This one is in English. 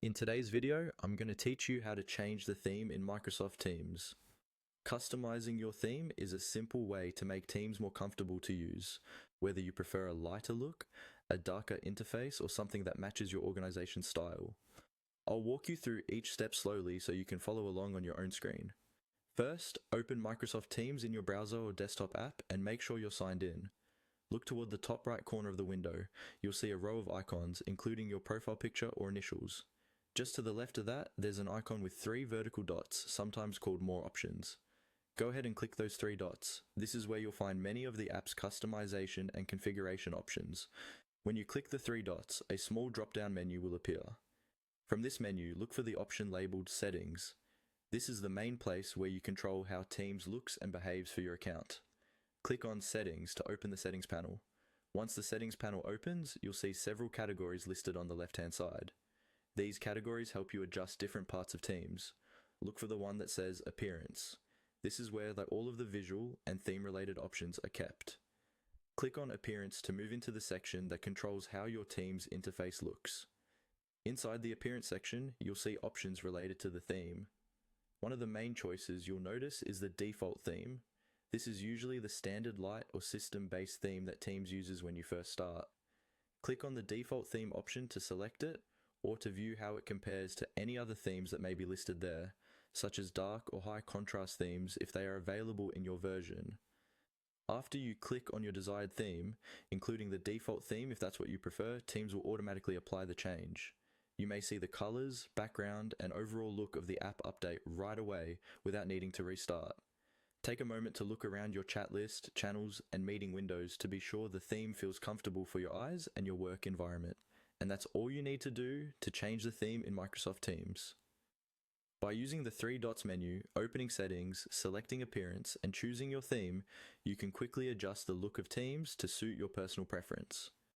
In today's video, I'm going to teach you how to change the theme in Microsoft Teams. Customizing your theme is a simple way to make Teams more comfortable to use, whether you prefer a lighter look, a darker interface, or something that matches your organization style. I'll walk you through each step slowly so you can follow along on your own screen. First, open Microsoft Teams in your browser or desktop app and make sure you're signed in. Look toward the top right corner of the window. You'll see a row of icons, including your profile picture or initials. Just to the left of that, there's an icon with 3 vertical dots, sometimes called More Options. Go ahead and click those 3 dots. This is where you'll find many of the app's customization and configuration options. When you click the 3 dots, a small drop-down menu will appear. From this menu, look for the option labeled Settings. This is the main place where you control how Teams looks and behaves for your account. Click on Settings to open the Settings panel. Once the Settings panel opens, you'll see several categories listed on the left-hand side. These categories help you adjust different parts of Teams. Look for the one that says Appearance. This is where all of the visual and theme-related options are kept. Click on Appearance to move into the section that controls how your Teams interface looks. Inside the Appearance section, you'll see options related to the theme. One of the main choices you'll notice is the default theme. This is usually the standard light or system-based theme that Teams uses when you first start. Click on the default theme option to select it, or to view how it compares to any other themes that may be listed there, such as dark or high contrast themes if they are available in your version. After you click on your desired theme, including the default theme if that's what you prefer, Teams will automatically apply the change. You may see the colors, background, and overall look of the app update right away without needing to restart. Take a moment to look around your chat list, channels, and meeting windows to be sure the theme feels comfortable for your eyes and your work environment. And that's all you need to do to change the theme in Microsoft Teams. By using the 3 dots menu, opening Settings, selecting Appearance, and choosing your theme, you can quickly adjust the look of Teams to suit your personal preference.